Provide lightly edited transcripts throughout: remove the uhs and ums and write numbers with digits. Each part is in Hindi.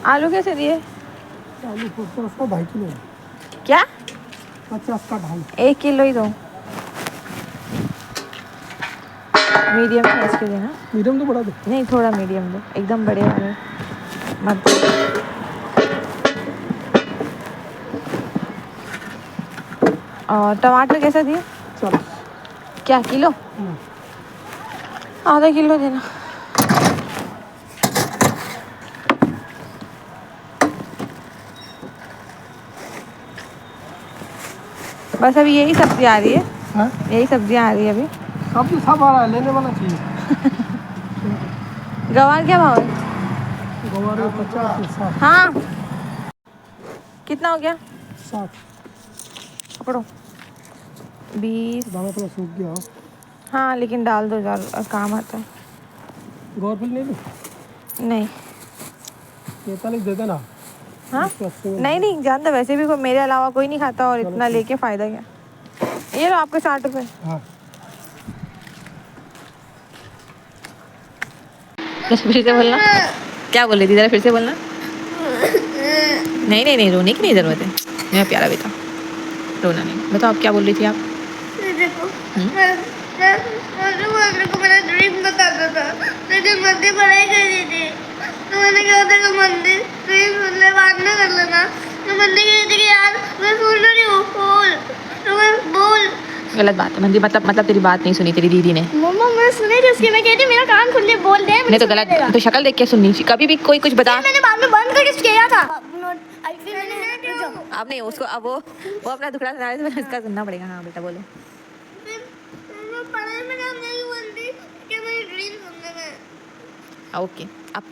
आलू कैसे दिए? आलू 50 का 2.5 किलो है। क्या? 50 का 2.5। 1 किलो ही दो, मीडियम साइज के देना। मीडियम तो बड़ा दो। नहीं, थोड़ा मीडियम दो, एकदम बड़े वाले मत दो। और टमाटर कैसा दिए? 40। क्या किलो? आधा किलो देना। बस अभी यही सब्जी आ रही है। हाँ? यही सब्जियाँ आ रही है अभी। सब तो सब आ रहा है, लेने वाला चाहिए। गवार क्या भाव है? गवार 50 से 60। हाँ, कितना हो गया? 60। पकड़ो। 20। दाना थोड़ा सूख गया। हाँ, लेकिन डाल दो यार, काम आता है। गौर फिर नहीं दो। नहीं। 43 दे देना। हाँ, 180 में नहीं नहीं, जानता वैसे भी मेरे अलावा कोई नहीं खाता, और इतना ठीक। लेके फ़ायदा क्या? ये लो आपके 60 रुपये। हाँ। फिर से बोलना। क्या बोल रही थी, ज़रा फिर से बोलना। नहीं नहीं नहीं, रोने की नहीं ज़रूरत है मेरा प्यारा बेटा, रोना नहीं। बताओ आप क्या बोल रही थी आप? देखो, को मेरा ड्रीम बताता था, लेकिन मंदिर पढ़ाई कर रही थी, तो मैंने कहा था कि मंदिर ड्रीम सुन ले, बाद में कर लेना। तो मंदिर कह रही थी कि यार मैं सुन रही हूँ, बोल तो मैं बोल। गलत बात है मंदी, मतलब तेरी बात नहीं सुनी तेरी दीदी ने। मम्मा मैं सुनी थी उसकी, मैं कहती मेरा कान खुल ले, बोल दे। नहीं तो गलत, तो शक्ल देख के सुननी चाहिए। कभी भी कोई कुछ बता। मैंने बाद में बंद करके किया था। अब नहीं उसको, अब वो अपना दुखड़ा सुना रहे थे, इसका सुनना पड़ेगा। हाँ बेटा बोलो। पढ़ाई में नाम नहीं बोलती कि मेरी ड्रीम सुनने में। ओके, अब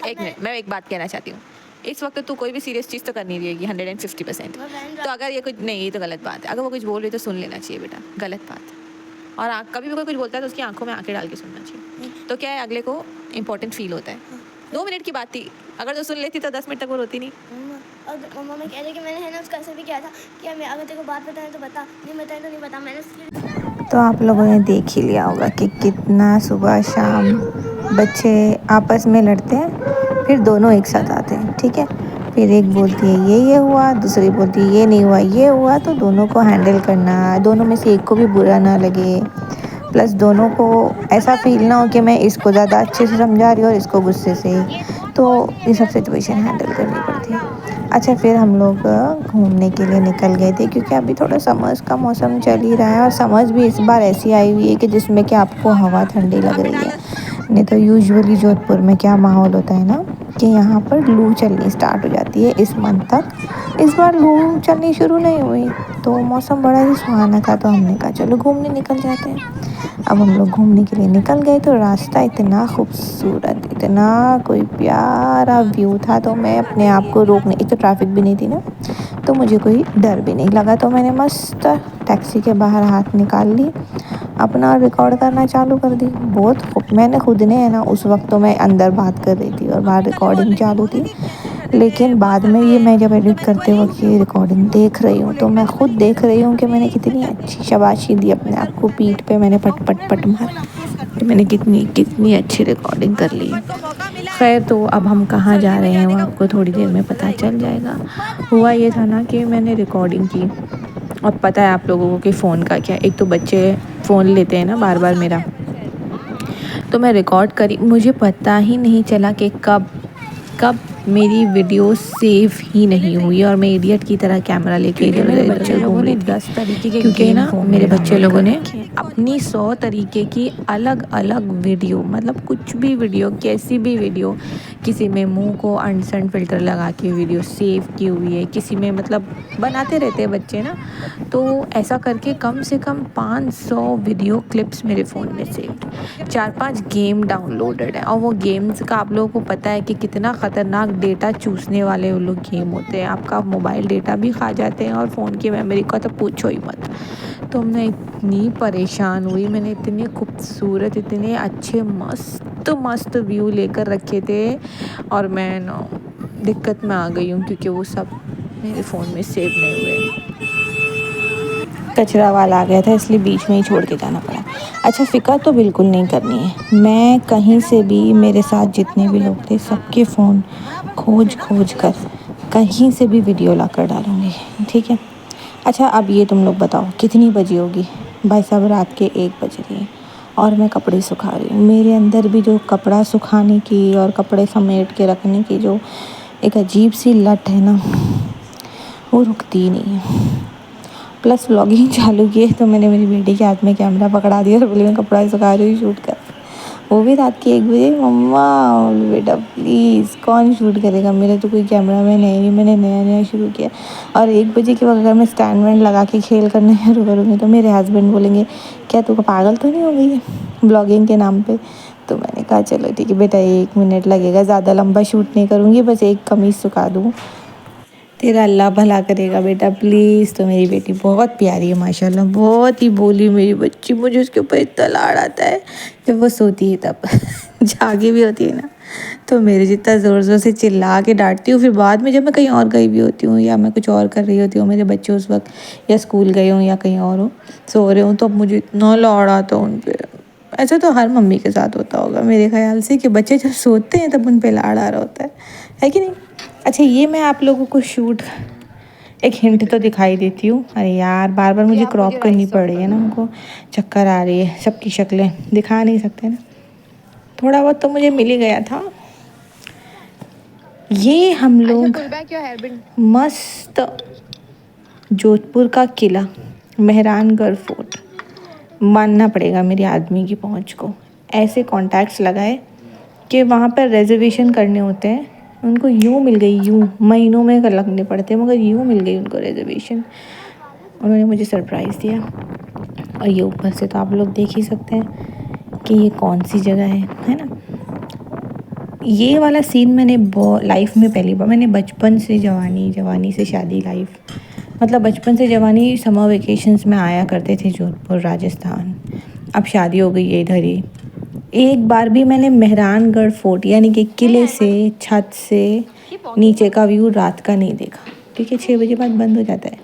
एक मिनट, मैं एक बात कहना चाहती हूँ। इस वक्त तू कोई भी सीरियस चीज़ तो कर नहीं रहेगी 150%। तो अगर ये कुछ नहीं, ये तो गलत बात है। अगर वो कुछ बोल रही तो सुन लेना चाहिए बेटा, गलत बात है। और कभी भी कोई कुछ बोलता है तो उसकी आंखों में आंखें डाल के सुनना चाहिए। तो क्या है, अगले को इंपॉर्टेंट फील होता है। 2 मिनट की बात थी, अगर तो सुन लेती तो 10 मिनट तक वो रोती नहीं। और मम्मा मैं कह रही कि मैंने है ना उसका ऐसे भी किया था कि मैं अगर तेरे को बात बताएं तो बता, नहीं बताएं तो नहीं बता। मैंने तो आप लोगों ने देख ही लिया होगा कि कितना सुबह शाम बच्चे आपस में लड़ते हैं, फिर दोनों एक साथ आते हैं। ठीक है, फिर एक बोलती है ये हुआ, दूसरी बोलती है ये नहीं हुआ, ये हुआ। तो दोनों को हैंडल करना, दोनों में से एक को भी बुरा ना लगे, प्लस दोनों को ऐसा फील ना हो कि मैं इसको ज़्यादा अच्छे से समझा रही हूँ और इसको गुस्से से। तो ये सब सिचुएशन हैंडल करनी पड़ती है। अच्छा, फिर हम लोग घूमने के लिए निकल गए थे, क्योंकि अभी थोड़ा समर्स का मौसम चल ही रहा है, और समर्स भी इस बार ऐसी आई हुई है कि जिसमें कि आपको हवा ठंडी लग रही है। नहीं तो यूजुअली जोधपुर में क्या माहौल होता है ना, कि यहाँ पर लू चलनी स्टार्ट हो जाती है इस मंथ तक। इस बार लू चलनी शुरू नहीं हुई, तो मौसम बड़ा ही सुहाना था, तो हमने कहा चलो घूमने निकल जाते हैं। अब हम लोग घूमने के लिए निकल गए, तो रास्ता इतना खूबसूरत, इतना कोई प्यारा व्यू था, तो मैं अपने आप को रोक नहीं, एक तो ट्रैफिक भी नहीं थी ना, तो मुझे कोई डर भी नहीं लगा। तो मैंने मस्त टैक्सी के बाहर हाथ निकाल ली, अपना रिकॉर्ड करना चालू कर दी। बहुत खूब, मैंने खुद ने है ना, उस वक्त तो मैं अंदर बात कर रही थी और बाहर रिकॉर्डिंग चालू थी, लेकिन बाद में ये मैं जब एडिट करते वक्त ये रिकॉर्डिंग देख रही हूँ, तो मैं खुद देख रही हूँ कि मैंने कितनी अच्छी शाबाशी दी अपने आप को, पीठ पे मैंने पट पट पट मारा कि मैंने कितनी अच्छी रिकॉर्डिंग कर ली। खैर, तो अब हम कहाँ जा रहे हैं वो आपको थोड़ी देर में पता चल जाएगा। हुआ ये था ना कि मैंने रिकॉर्डिंग की, और पता है आप लोगों को कि फ़ोन का क्या, एक तो बच्चे फ़ोन लेते हैं ना बार बार मेरा, तो मैं रिकॉर्ड करी, मुझे पता ही नहीं चला कि कब मेरी वीडियो सेव ही नहीं हुई, और मैं इडियट की तरह कैमरा लेके इधर उधर बच्चे लोगों ने 10 तरीके के, क्योंकि ना मेरे बच्चे लोगों ने अपनी 100 तरीके की अलग अलग वीडियो, मतलब कुछ भी वीडियो, कैसी भी वीडियो, किसी में मुंह को अनसन फिल्टर लगा के वीडियो सेव की हुई है, किसी में, मतलब बनाते रहते हैं बच्चे ना, तो ऐसा करके कम से कम 500 वीडियो क्लिप्स मेरे फ़ोन में सेव, 4-5 गेम डाउनलोडेड है। और वो गेम्स का आप लोगों को पता है कि कितना ख़तरनाक डेटा चूसने वाले वो लोग गेम होते हैं, आपका मोबाइल डेटा भी खा जाते हैं, और फ़ोन की मेमोरी का तो पूछो ही मत। तो मैं इतनी परेशान हुई, मैंने इतने खूबसूरत, इतने अच्छे मस्त व्यू लेकर रखे थे, और मैं ना दिक्कत में आ गई हूँ, क्योंकि वो सब मेरे फ़ोन में सेव नहीं हुए। कचरा वाला आ गया था, इसलिए बीच में ही छोड़ के जाना पड़ा। अच्छा, फ़िक्र तो बिल्कुल नहीं करनी है। मैं कहीं से भी, मेरे साथ जितने भी लोग थे सबके फ़ोन खोज खोज कर कहीं से भी वीडियो ला कर डालूँगी, ठीक है। अच्छा, अब ये तुम लोग बताओ कितनी बजी होगी? भाई साहब रात के 1 बज रही है और मैं कपड़े सुखा रही हूँ। मेरे अंदर भी जो कपड़ा सुखाने की और कपड़े समेट के रखने की जो एक अजीब सी लत है ना, वो रुकती नहीं है। प्लस व्लॉगिंग चालू की है तो मैंने मेरी बेटी के हाथ में कैमरा पकड़ा दिया और बोली मैं कपड़ा सुखा रही हूँ, शूट कर। वो भी रात के 1 बजे। मम्मा बेटा प्लीज़, कौन शूट करेगा, मेरा तो कोई कैमरा मैन है नहीं, मैंने नया नया शुरू किया। और 1 बजे के वक्त अगर मैं स्टैंड वैंड लगा के खेल करने शुरू करूँगी तो मेरे हस्बैंड बोलेंगे क्या तू पागल तो नहीं हो गई है ब्लॉगिंग के नाम पे। तो मैंने कहा चलो ठीक है बेटा, 1 मिनट लगेगा, ज़्यादा लंबा शूट नहीं करूँगी, बस एक कमीज़ सुखा दूँ। तेरा अल्लाह भला करेगा बेटा प्लीज़। तो मेरी बेटी बहुत प्यारी है माशाल्लाह, बहुत ही भोली मेरी बच्ची। मुझे उसके ऊपर इतना लाड आता है जब वो सोती है तब जागी भी होती है ना तो मेरे जितना ज़ोर ज़ोर से चिल्ला के डांटती हूँ। फिर बाद में जब मैं कहीं और गई भी होती हूँ या मैं कुछ और कर रही होती हूँ, मेरे बच्चे उस वक्त या स्कूल गए हूँ या कहीं और हो सो रहे हूँ, तो अब मुझे इतना लाड आता है उन पर। ऐसा तो हर मम्मी के साथ होता होगा मेरे ख्याल से कि बच्चे जब सोते हैं तब उन पर लाड आ रहा होता है कि नहीं। अच्छा, ये मैं आप लोगों को शूट एक हिंट तो दिखाई देती हूँ। अरे यार बार बार मुझे क्रॉप करनी पड़ रही है ना, उनको चक्कर आ रही है, सबकी शक्लें दिखा नहीं सकते ना, थोड़ा बहुत तो मुझे मिल ही गया था। ये हम लोग मस्त जोधपुर का किला, मेहरानगढ़ फोर्ट, मानना पड़ेगा मेरे आदमी की पहुंच को। ऐसे कॉन्टैक्ट्स लगाए कि वहाँ पर रिजर्वेशन करने होते हैं, उनको यूँ मिल गई, यूँ महीनों में लगने पड़ते हैं मगर यूँ मिल गई उनको रिजर्वेशन। उन्होंने मुझे सरप्राइज़ दिया। और ये ऊपर से तो आप लोग देख ही सकते हैं कि ये कौन सी जगह है ना। ये वाला सीन मैंने लाइफ में पहली बार, मैंने बचपन से जवानी, जवानी से शादी, लाइफ मतलब बचपन से जवानी समर वेकेशंस में आया करते थे जोधपुर राजस्थान। अब शादी हो गई है इधर ही। एक बार भी मैंने मेहरानगढ़ फोर्ट यानी कि किले से छत से नीचे का व्यू रात का नहीं देखा, क्योंकि 6 बजे बाद बंद हो जाता है।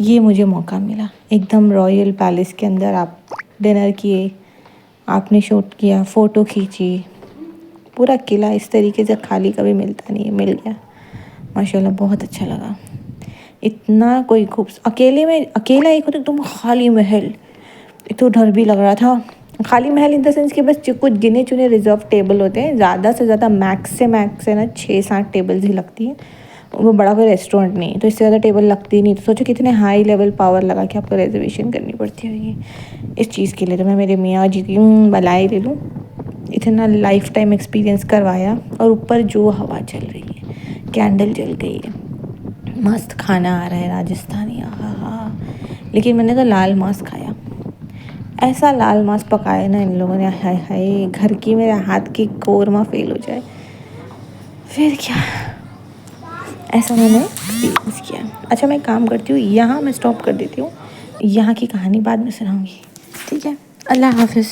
ये मुझे मौका मिला, एकदम रॉयल पैलेस के अंदर आप डिनर किए, आपने शूट किया, फ़ोटो खींची। पूरा किला इस तरीके से खाली कभी मिलता नहीं है, मिल गया माशाल्लाह, बहुत अच्छा लगा। इतना कोई अकेले में, अकेला एक होता एकदम खाली महल, एक तो डर भी लग रहा था। खाली महल इन द सेंस कि बस कुछ गिने चुने रिजर्व टेबल होते हैं, ज़्यादा से ज़्यादा मैक्स से मैक्स है ना 6-7 टेबल्स ही लगती हैं। वो बड़ा कोई रेस्टोरेंट नहीं, तो इससे ज़्यादा टेबल लगती नहीं। तो सोचो कितने हाई लेवल पावर लगा के आपको रिजर्वेशन करनी पड़ती होगी इस चीज़ के लिए। तो मैं मेरे मियाँ जी की बलाई ले लूँ, इतना लाइफ टाइम एक्सपीरियंस करवाया। और ऊपर जो हवा चल रही है, कैंडल जल गई है, मस्त खाना आ रहा है राजस्थानी, हाँ। लेकिन मैंने तो लाल मांस खाया, ऐसा लाल मांस पकाया ना इन लोगों ने, हाय हाय, घर की मेरे हाथ की कोरमा फेल हो जाए फिर क्या। ऐसा मैंने एक्सपीरियंस किया। अच्छा, मैं काम करती हूँ, यहाँ मैं स्टॉप कर देती हूँ, यहाँ की कहानी बाद में सुनाऊँगी, ठीक है। अल्लाह हाफिज़।